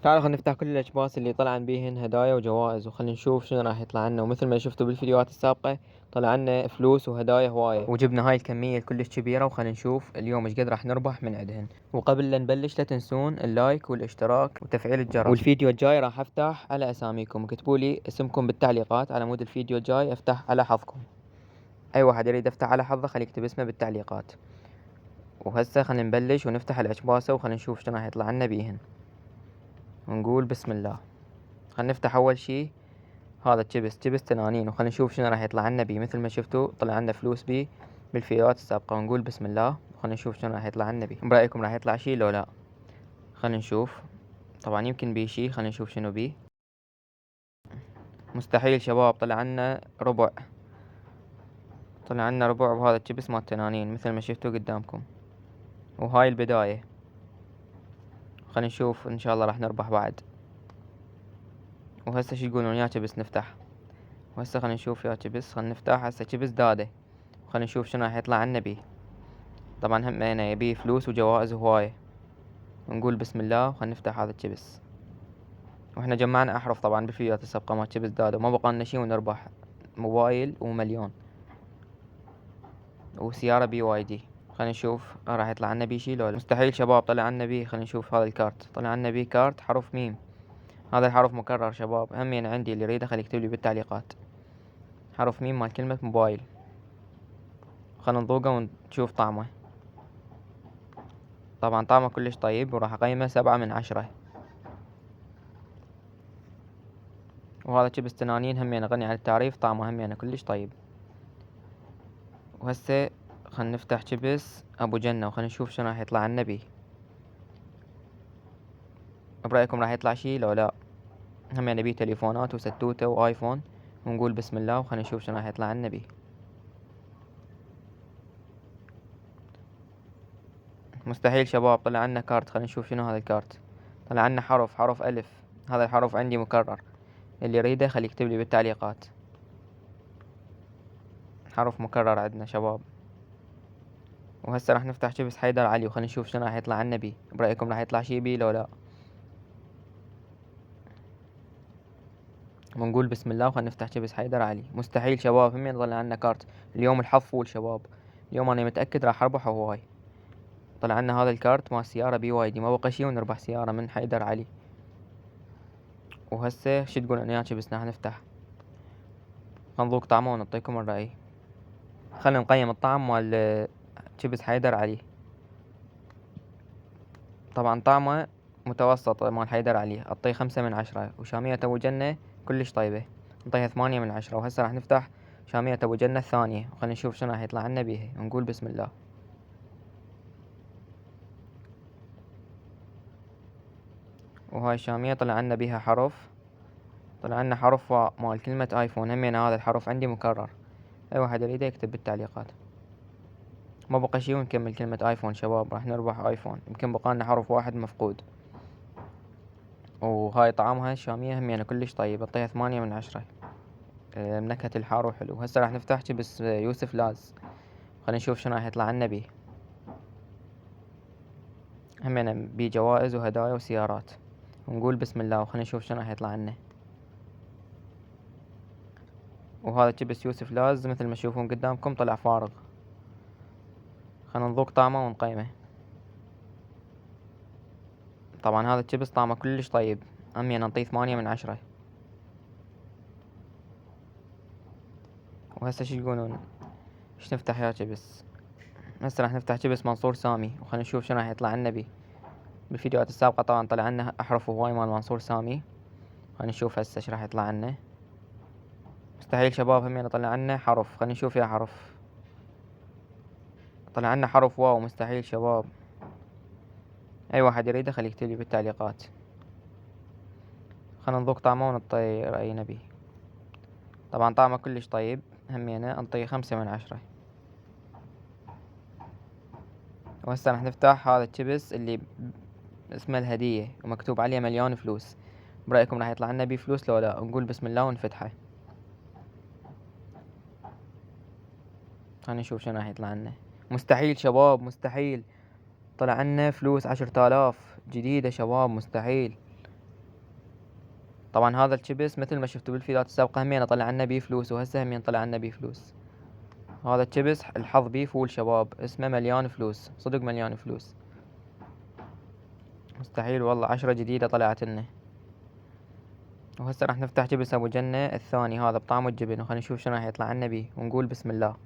تعالوا خلينا نفتح كل الأكباس اللي طلع بيهن هدايا وجوائز، وخلينا نشوف شنو راح يطلع لنا. ومثل ما شفتوا بالفيديوهات السابقة طلع لنا فلوس وهدايا هواية، وجبنا هاي الكمية الكلش كبيرة. وخلينا نشوف اليوم ايش قد راح نربح من عندهن. وقبل لا نبلش لا تنسون اللايك والاشتراك وتفعيل الجرس. والفيديو الجاي راح افتح على اساميكم، وكتبوا لي اسمكم بالتعليقات على مود الفيديو الجاي افتح على حظكم. اي واحد يريد افتح على حظه خليه يكتب اسمه بالتعليقات. وهسه خلينا نبلش ونفتح الأكباسة، وخلينا نشوف شنو راح يطلع لنا بيهن ونقول بسم الله. خلينا نفتح اول شي هذا تشيبس تنانين، وخلينا نشوف شنو راح يطلع لنا بيه. مثل ما شفتوا طلع لنا فلوس بيه بالفيديوهات السابقة، ونقول بسم الله. وخلينا نشوف شنو راح يطلع لنا بيه. برأيكم راح يطلع شي لو لا؟ خلينا نشوف. طبعا يمكن بيه شي، خلينا نشوف شنو بيه. مستحيل شباب، طلع لنا ربع. طلع لنا ربع بهذا التشيبس مال تنانين مثل ما شفتوا قدامكم. وهاي البداية. خلينا نشوف ان شاء الله راح نربح بعد. وهسه شو يقولون يا تشيبس نفتح. وهسه خلينا نشوف يا تشيبس، خلينا نفتح هسه تشيبس داده. خلينا نشوف شنو راح يطلع عنا بيه. طبعا هم هنا يبيه فلوس وجوائز هواية. ونقول بسم الله وخلينا نفتح هذا التشيبس. واحنا جمعنا احرف طبعا بالفيديوهات السابقة مال تشيبس داده، وما بقى لنا شي ونربح موبايل ومليون وسيارة بي واي دي. خلينا نشوف راح يطلع عنا بيه شي لو لا. مستحيل شباب، طلع عنا بيه. خلينا نشوف هذا الكارت، طلع عنا بيه كارت حرف ميم. هذا الحرف مكرر شباب، همين عندي اللي يريده خلي يكتب لي بالتعليقات. حرف ميم مال كلمة موبايل. خلينا نذوقه ونشوف طعمه. طبعا طعمه كلش طيب، وراح اقيمه 7/10. وهذا شيبس تنانين همين غني عن التعريف، طعمه همين كلش طيب. وهسه خلينا نفتح شيبس ابو جنة، وخلينا نشوف شنو راح يطلع عنا بيه. برأيكم راح يطلع شي لو لا؟ همين بيه تليفونات وستوتة وايفون. ونقول بسم الله وخلينا نشوف شنو راح يطلع عنا بيه. مستحيل شباب، طلع عنا كارت. خلينا نشوف شنو هذا الكارت. طلع عنا حرف ألف. هذا الحرف عندي مكرر، اللي يريده خلي يكتب لي بالتعليقات. حرف مكرر عندنا شباب. وهسه راح نفتح شيبس حيدر علي، وخلينا نشوف شنو راح يطلع عنا بيه. برأيكم راح يطلع شي بيه لو لا؟ ونقول بسم الله وخلينا نفتح شيبس حيدر علي. مستحيل شباب، هم يضل عنا كارت. اليوم الحظ فول شباب. اليوم انا متأكد راح اربح هواي. طلع عنا هذا الكارت مال سيارة بي واي دي، ما بقى شي ونربح سيارة من حيدر علي. وهسه شو تقولون يا شيبس راح نفتح. خلينا نذوق طعمه ونعطيكم الرأي. خلينا نقيم الطعم مال شيبس حيدر علي. طبعا طعمه متوسط مال حيدر علي، اعطيه 5/10. وشامية ابو جنة كلش طيبة، نعطيها 8/10. وهسه راح نفتح شامية ابو جنة الثانية، وخلينا نشوف شنو راح يطلع عنا بيها. ونقول بسم الله. وهاي الشامية طلع عنا بيها حرف. طلع عنا حرف مال كلمة ايفون، همين هذا الحرف عندي مكرر. اي واحد يريده يكتب بالتعليقات. ما بقى شي ونكمل كلمة ايفون شباب، راح نربح ايفون. يمكن بقى لنا حرف واحد مفقود. وهاي طعمها الشامية همين كلش طيب، اعطيها 8/10. نكهة الحار وحلو. هسه راح نفتح شيبس يوسف لاز. خلينا نشوف شنو راح يطلع عنا بيه. همين بيه جوائز وهدايا وسيارات. ونقول بسم الله وخلينا نشوف شنو راح يطلع عنا. وهذا شيبس يوسف لاز مثل ما تشوفون قدامكم طلع فارغ. خلينا نذوق طعمه ونقيمه. طبعا هذا الشيبس طعمه كلش طيب، همين نعطيه 8/10. وهسه شو يقولون ايش نفتح يا شيبس؟ هسه راح نفتح شيبس منصور سامي، وخلينا نشوف شنو راح يطلع عنا بيه. بالفيديوهات السابقة طبعا طلع عنا احرف هواي مال منصور سامي. خلينا نشوف هسه ايش راح يطلع عنا. مستحيل شباب، همين طلع عنا حرف. خلينا نشوف يا حرف. طلع عنا حرف واو. مستحيل شباب. اي واحد يريده خليه يكتبلي بالتعليقات. خلينا نذوق طعمه ونعطي رأينا بيه. طبعا طعمه كلش طيب، همينه انطيه 5/10. وهسه راح نفتح هذا الشيبس اللي اسمه الهدية ومكتوب عليه مليون فلوس. برأيكم راح يطلع لنا بيه فلوس لو لا؟ نقول بسم الله ونفتحه. خلينا نشوف شنو راح يطلع لنا. مستحيل شباب، مستحيل. طلع عنا فلوس 10,000 جديدة شباب، مستحيل. طبعا هذا الشيبس مثل ما شفتوا بالفيديوهات السابقة همين طلع لنا بيه فلوس، وهسه همين طلع لنا بيه فلوس. هذا الشيبس الحظ بيه فول شباب، اسمه مليان فلوس، صدق مليان فلوس، مستحيل والله 10 جديدة طلعت لنا. وهسه راح نفتح شيبس ابو جنة الثاني هذا بطعم الجبن، وخلينا نشوف شنو راح يطلع لنا بيه، ونقول بسم الله.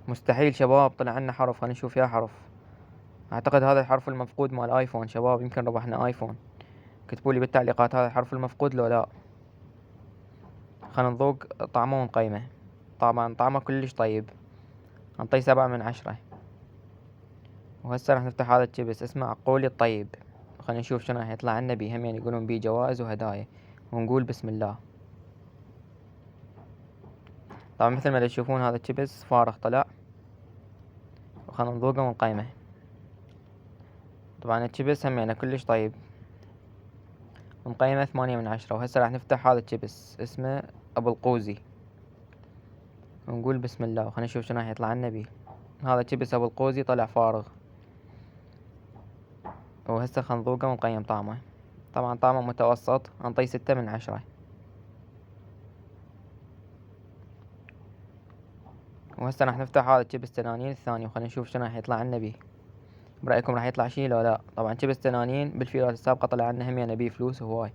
مستحيل شباب طلع لنا حرف، خلينا نشوف يا حرف. اعتقد هذا الحرف المفقود مال ايفون شباب، يمكن ربحنا ايفون. كتبوا لي بالتعليقات هذا الحرف المفقود لو لا. خلينا نذوق طعمه ونقيمه. طبعا طعمه كلش طيب، انطيه 7/10. وهسه راح نفتح هذا الشيبس اسمه عقولي الطيب، خلينا نشوف شنو راح يطلع لنا بيه، هم يعني يقولون بيه جوائز وهدايا، ونقول بسم الله. طبعا مثل ما تشوفون هذا الشيبس فارغ طلع، وخلينا نذوقه ونقيمه. طبعا الشيبس هم يعني كلش طيب، مقيمه 8/10. وهسه راح نفتح هذا الشيبس اسمه ابو القوزي، ونقول بسم الله، وخلينا نشوف شنو راح يطلع لنا بيه. هذا الشيبس ابو القوزي طلع فارغ، وهسه خلينا نذوقه ونقيم طعمه. طبعا طعمه متوسط، انطيه 6/10. وهسه راح نفتح هذا الشيبس تنانين الثاني، وخلينا نشوف شنو راح يطلع لنا بيه. برأيكم راح يطلع شي لو لا؟ طبعا شيبس تنانين بالفيديوهات السابقة طلع لنا هم بيه فلوس هواي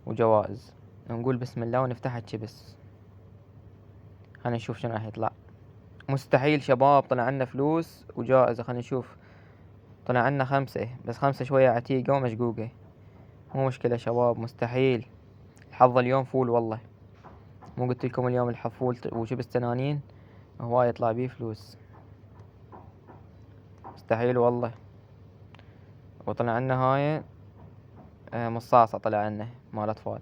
وجوائز. نقول بسم الله ونفتح الشيبس، خلينا نشوف شنو راح يطلع. مستحيل شباب طلع لنا فلوس وجائزة، خلينا نشوف. طلع لنا 5، بس 5 شوية عتيقة ومشقوقة. مو مشكلة شباب، مستحيل. الحظ اليوم فول والله، مو قلت لكم اليوم الحظ فول وشيبس تنانين هواي يطلع بيه فلوس. مستحيل والله. وطلع لنا هاي مصاصة، طلع لنا مال أطفال،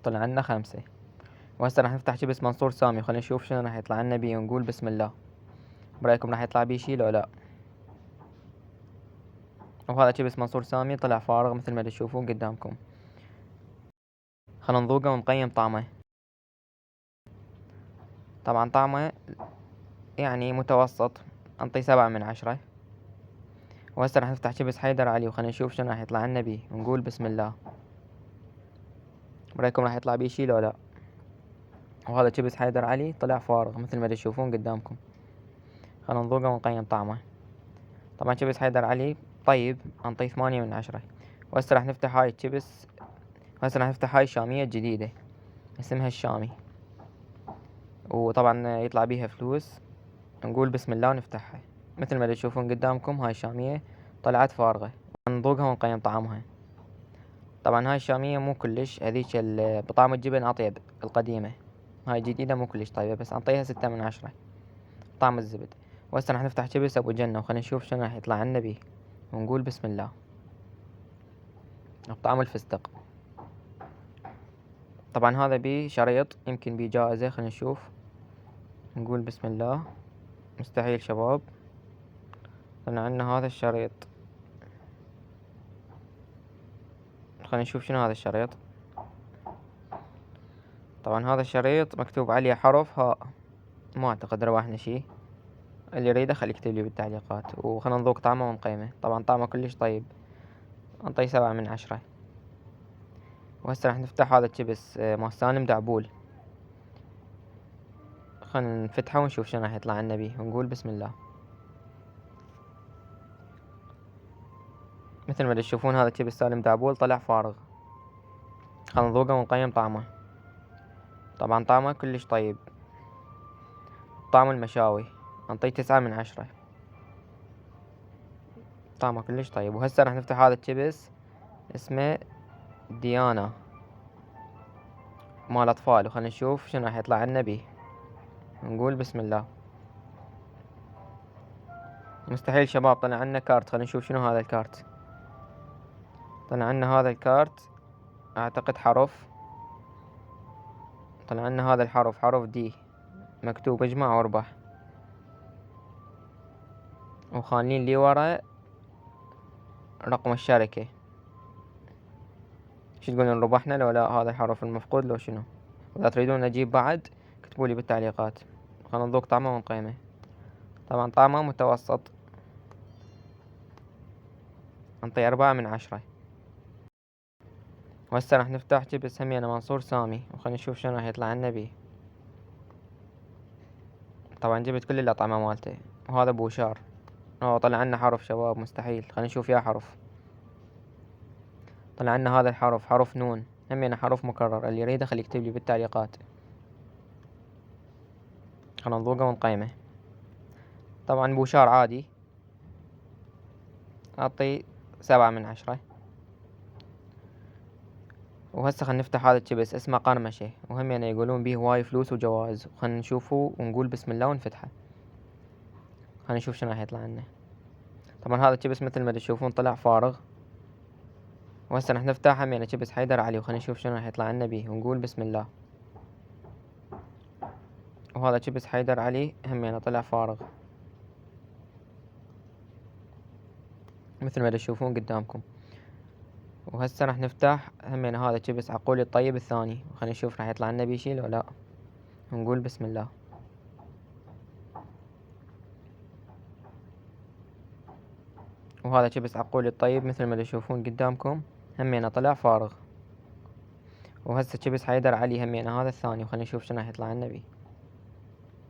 طلع لنا 5. وهسه راح نفتح شيبس منصور سامي، خلينا نشوف شنو راح يطلع لنا بيه، ونقول بسم الله. برأيكم راح يطلع بيه شي لو لا؟ وهذا شيبس منصور سامي طلع فارغ مثل ما تشوفون قدامكم. خلينا نذوقه ونقيم طعمه. طبعا طعمه يعني متوسط، انطيه 7/10. وهسه راح نفتح شيبس حيدر علي، وخلينا نشوف شنو راح يطلع لنا بيه، ونقول بسم الله. برأيكم راح يطلع بيه شي لو لا؟ وهذا شيبس حيدر علي طلع فارغ مثل ما تشوفون قدامكم. خلينا نذوقه ونقيم طعمه. طبعا شيبس حيدر علي طيب، انطيه 8/10. وهسه راح نفتح هاي الشيبس، هسه راح نفتح هاي الشامية الجديدة اسمها الشامي، وطبعا يطلع بيها فلوس. نقول بسم الله ونفتحها. مثل ما تشوفون قدامكم هاي الشامية طلعت فارغة، نذوقها ونقيم طعمها. طبعا هاي الشامية مو كلش، هذيك بطعم الجبن أطيب القديمة، هاي الجديدة مو كلش طيبة، بس أنطيها 6/10 طعم الزبد. وهسه راح نفتح شيبس أبو جنة، وخلينا نشوف شنو راح يطلع لنا بيه، ونقول بسم الله. بطعم الفستق. طبعا هذا بيه شريط، يمكن بيه جائزة، خلينا نشوف. نقول بسم الله. مستحيل شباب، طلع عنا هذا الشريط. خلينا نشوف شنو هذا الشريط. طبعا هذا الشريط مكتوب عليه حرف هاء، ما اعتقد ربحنا شي. اللي يريده خليه يكتب لي بالتعليقات، وخلنا نذوق طعمه ونقيمه. طبعا طعمه كلش طيب، انطيه 7/10. وهسه راح نفتح هذا الشيبس مال سالم دعبول، خلنا نفتحه ونشوف شنو راح يطلع عنا بيه، ونقول بسم الله. مثل ما تشوفون هذا الشيبس سالم دعبول طلع فارغ، خلنا نذوقه ونقيم طعمه. طبعا طعمه كلش طيب، طعم المشاوي، انطيه 9/10. طعمه كلش طيب. وهسه راح نفتح هذا الشيبس اسمه ديانا مال اطفال، وخلنا نشوف شنو راح يطلع عنا بيه، نقول بسم الله. مستحيل شباب طلع عنا كارت، خلينا نشوف شنو هذا الكارت. طلع عنا هذا الكارت، اعتقد حرف. طلع عنا هذا الحرف، حرف دي، مكتوب اجمع واربح، وخالين لي ورا رقم الشركة. شو تقولون، ربحنا لو لا هذا الحرف المفقود لو شنو؟ اذا تريدون اجيب بعد اكتبولي بالتعليقات. خلنا نذوق طعمه ونقيمه. طبعا طعمه متوسط، نعطيه 4/10. وهسه راح نفتح جبس همينه منصور سامي، وخلينا نشوف شنو راح يطلع عنا بيه. طبعا جبت كل الأطعمة مالته. وهذا بوشار، طلع عنا حرف شباب مستحيل، خلينا نشوف يا حرف. طلع عنا هذا الحرف، حرف نون، همينه حرف مكرر، اللي يريده خلي يكتب لي بالتعليقات. خلينا نذوقه ونقيمه. طبعا بوشار عادي، أعطي 7/10. وهسه خلينا نفتح هذا الشيبس اسمه قرمشة، وهم يقولون بيه هواي فلوس وجوائز، خلينا نشوفه ونقول بسم الله ونفتحه. خلينا نشوف شنو راح يطلع لنا. طبعا هذا الشيبس مثل ما تشوفون طلع فارغ. وهسه راح نفتح همينه شيبس حيدر علي، وخلينا نشوف شنو راح يطلع لنا بيه ونقول بسم الله. وهذا شيبس حيدر علي همينه طلع فارغ مثل ما تشوفون قدامكم. وهسه راح نفتح همينه هذا شيبس عقولي الطيب الثاني، وخلينا نشوف راح يطلع لنا بيه شي لو لا، ونقول بسم الله. وهذا شيبس عقولي الطيب مثل ما تشوفون قدامكم همينه طلع فارغ. وهسه شيبس حيدر علي همينه هذا الثاني، وخلينا نشوف شنو راح يطلع لنا بيه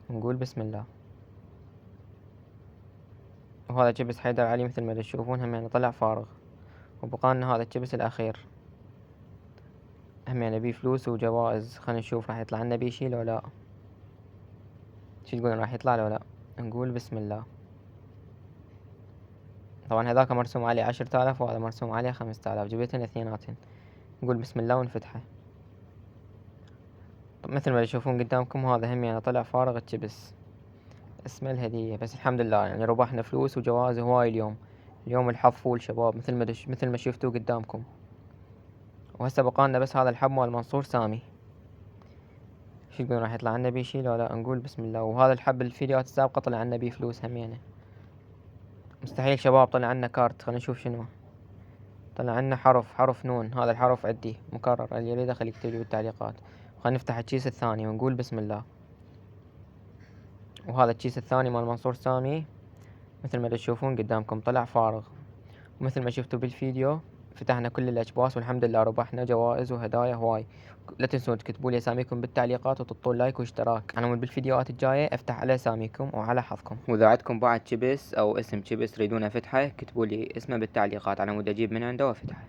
ونقول بسم الله. وهذا شيبس حيدر علي مثل ما تشوفون همينه طلع فارغ. وبقالنا هذا الشيبس الأخير همينه بيه فلوس وجوائز، خلينا نشوف راح يطلع لنا بيه شي لو لا. شو تقولون راح يطلع لو لا؟ نقول بسم الله. طبعا هذاك مرسوم عليه 10,000 وهذا مرسوم عليه 5,000، جبتهن اثنيناتهن. نقول بسم الله ونفتحه. مثل ما تشوفون قدامكم هذا همينه طلع فارغ الشيبس، اسمه الهدية. بس الحمد لله يعني ربحنا فلوس وجوائز هواي اليوم. اليوم الحظ فول شباب مثل ما شفتوا قدامكم. وهسه بقالنا بس هذا الحب مال منصور سامي. شو تقولون راح يطلع عنا بيه شي لو لا؟ نقول بسم الله. وهذا الحب الفيديوهات السابقة طلع عنا بيه فلوس همينه. مستحيل شباب طلع عنا كارت، خلينا نشوف شنو. طلع عنا حرف نون، هذا الحرف عندي مكرر، اللي يريده خلي يكتب لي بالتعليقات. خلينا نفتح الكيس الثاني ونقول بسم الله. وهذا الكيس الثاني مال منصور سامي مثل ما تشوفون قدامكم طلع فارغ. ومثل ما شفتوا بالفيديو فتحنا كل الأكباس والحمد لله ربحنا جوائز وهدايا هواي. لا تنسون تكتبوا لي اساميكم بالتعليقات وتحطون لايك واشتراك. انا بالفيديوهات الجايه افتح على اساميكم وعلى حظكم. واذا عندكم بعد شيبس او اسم شيبس تريدون افتحه كتبوا لي اسمه بالتعليقات على مود اجيب من عنده وافتحه.